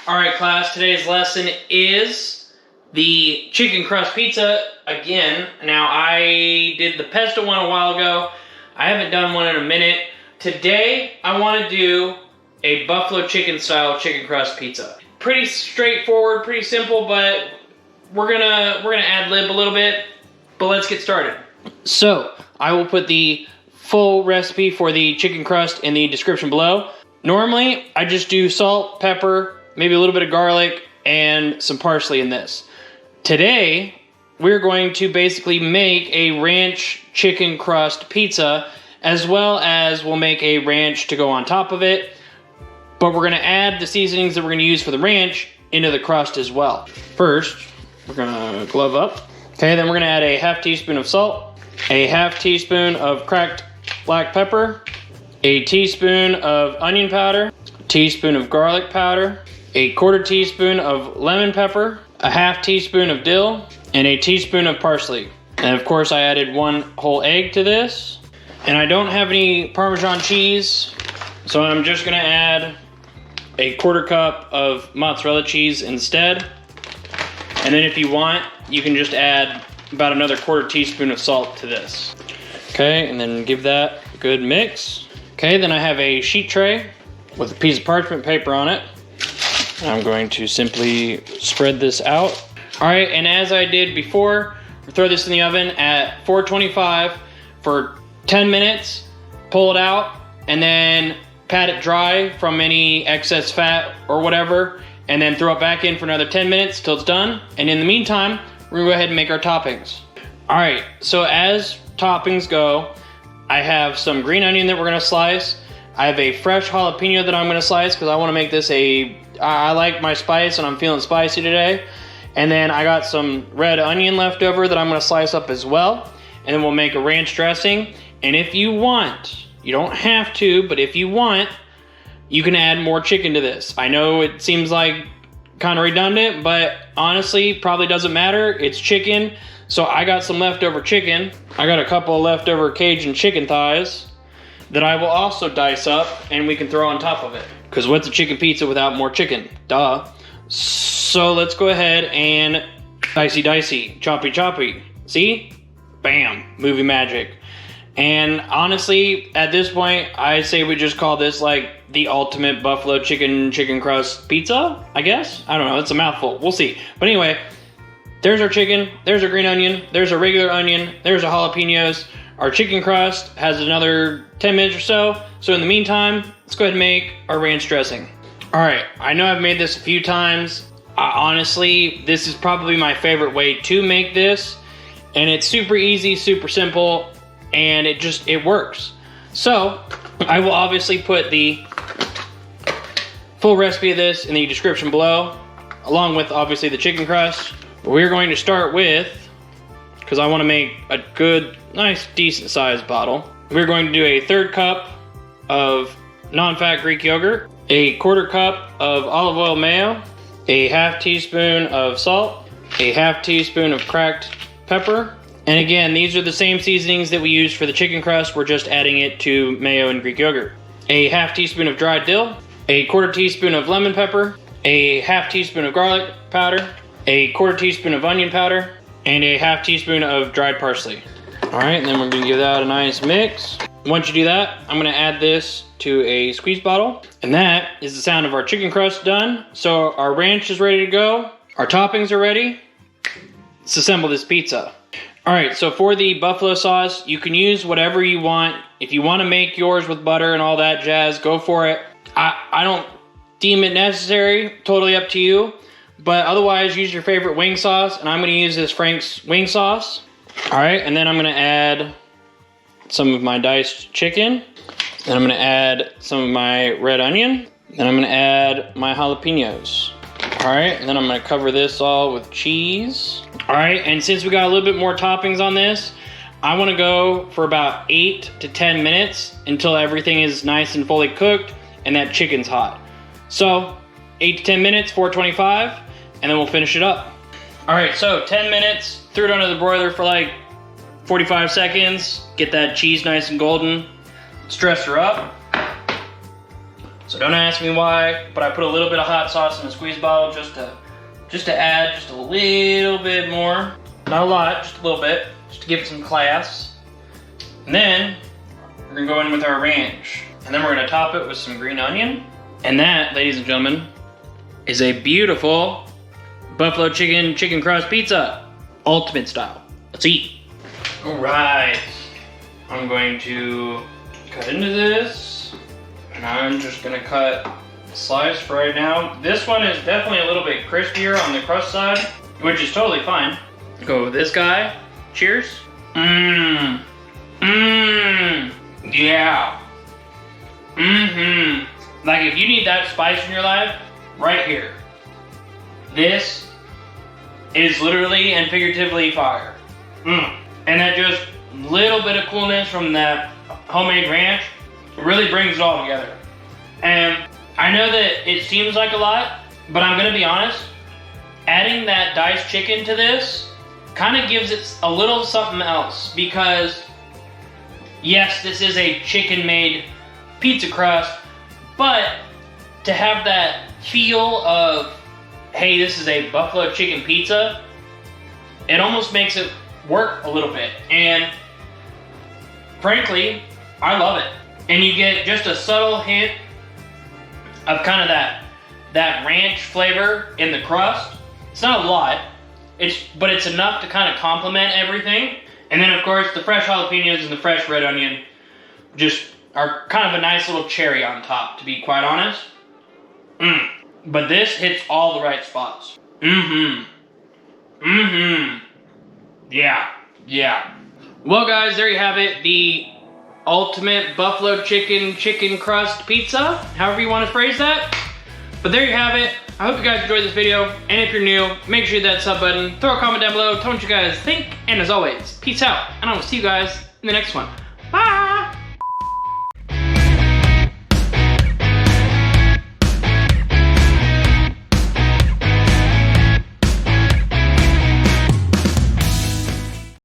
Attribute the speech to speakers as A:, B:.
A: Alright class, today's lesson is the chicken crust pizza again. Now I did the pesto one a while ago. I haven't done one in a minute. Today I want to do a buffalo chicken style chicken crust pizza. Pretty straightforward, pretty simple, but we're gonna ad-lib a little bit. But let's get started. So I will put the full recipe for the chicken crust in the description below. Normally I just do salt, pepper, maybe a little bit of garlic, and some parsley in this. Today, we're going to basically make a ranch chicken crust pizza, as well as we'll make a ranch to go on top of it. But we're gonna add the seasonings that we're gonna use for the ranch into the crust as well. First, we're gonna glove up. Okay, then we're gonna add a half teaspoon of salt, a half teaspoon of cracked black pepper, a teaspoon of onion powder, a teaspoon of garlic powder, a quarter teaspoon of lemon pepper, a half teaspoon of dill, and a teaspoon of parsley. And of course I added one whole egg to this. And I don't have any Parmesan cheese, so I'm just gonna add a quarter cup of mozzarella cheese instead. And then if you want, you can just add about another quarter teaspoon of salt to this. Okay, and then give that a good mix. Okay, then I have a sheet tray with a piece of parchment paper on it. I'm going to simply spread this out. All right, and as I did before, throw this in the oven at 425 for 10 minutes, pull it out, and then pat it dry from any excess fat or whatever, and then throw it back in for another 10 minutes till it's done. And in the meantime, we're gonna go ahead and make our toppings. All right, so as toppings go, I have some green onion that we're gonna slice. I have a fresh jalapeno that I'm gonna slice because I wanna make this I like my spice and I'm feeling spicy today. And then I got some red onion left over that I'm gonna slice up as well. And then we'll make a ranch dressing. And if you want, you don't have to, but if you want, you can add more chicken to this. I know it seems like kind of redundant, but honestly, probably doesn't matter. It's chicken. So I got some leftover chicken. I got a couple of leftover Cajun chicken thighs that I will also dice up and we can throw on top of it. Because what's a chicken pizza without more chicken? Duh. So let's go ahead and dicey, choppy. See? Bam, movie magic. And honestly, at this point, I say we just call this like the ultimate buffalo chicken crust pizza, I guess? I don't know, it's a mouthful, we'll see. But anyway, there's our chicken, there's our green onion, there's our regular onion, there's our jalapenos. Our chicken crust has another 10 minutes or so. So in the meantime, let's go ahead and make our ranch dressing. All right, I know I've made this a few times. Honestly, this is probably my favorite way to make this. And it's super easy, super simple, and it works. So I will obviously put the full recipe of this in the description below, along with obviously the chicken crust. We're going to start with, because I want to make a good, nice, decent sized bottle. We're going to do a third cup of non-fat Greek yogurt, a quarter cup of olive oil mayo, a half teaspoon of salt, a half teaspoon of cracked pepper. And again, these are the same seasonings that we used for the chicken crust. We're just adding it to mayo and Greek yogurt. A half teaspoon of dried dill, a quarter teaspoon of lemon pepper, a half teaspoon of garlic powder, a quarter teaspoon of onion powder, and a half teaspoon of dried parsley. All right, and then we're gonna give that a nice mix. Once you do that, I'm gonna add this to a squeeze bottle. And that is the sound of our chicken crust done. So our ranch is ready to go. Our toppings are ready. Let's assemble this pizza. All right, so for the buffalo sauce, you can use whatever you want. If you wanna make yours with butter and all that jazz, go for it. I don't deem it necessary, totally up to you. But otherwise, use your favorite wing sauce, and I'm gonna use this Frank's wing sauce. All right, and then I'm gonna add some of my diced chicken. Then I'm gonna add some of my red onion. Then I'm gonna add my jalapenos. All right, and then I'm gonna cover this all with cheese. All right, and since we got a little bit more toppings on this, I wanna go for about 8 to 10 minutes until everything is nice and fully cooked and that chicken's hot. So 8 to 10 minutes, 425, and then we'll finish it up. All right, so 10 minutes, threw it under the broiler for like 45 seconds, get that cheese nice and golden. Let's dress her up. So don't ask me why, but I put a little bit of hot sauce in a squeeze bottle just to add just a little bit more. Not a lot, just a little bit, just to give it some class. And then we're gonna go in with our ranch. And then we're gonna top it with some green onion. And that, ladies and gentlemen, is a beautiful buffalo chicken crust pizza. Ultimate style. Let's eat. All right. I'm going to cut into this. And I'm just gonna cut a slice right now. This one is definitely a little bit crispier on the crust side, which is totally fine. Go with this guy. Cheers. Mmm. Mmm. Yeah. Mm-hmm. Like if you need that spice in your life, right here. This is literally and figuratively fire. And that just little bit of coolness from that homemade ranch really brings it all together. And I know that it seems like a lot, but I'm gonna be honest, adding that diced chicken to this kind of gives it a little something else, because yes, this is a chicken-made pizza crust, but to have that feel of, hey, this is a buffalo chicken pizza, it almost makes it work a little bit. And frankly, I love it. And you get just a subtle hint of kind of that ranch flavor in the crust. It's not a lot, but it's enough to kind of complement everything. And then of course the fresh jalapenos and the fresh red onion just are kind of a nice little cherry on top, to be quite honest. But this hits all the right spots. Yeah. Well guys, there you have it. The ultimate buffalo chicken crust pizza, however you want to phrase that. But there you have it. I hope you guys enjoyed this video, and if you're new, make sure you hit that sub button, throw a comment down below, tell me what you guys think, and as always, peace out, and I will see you guys in the next one.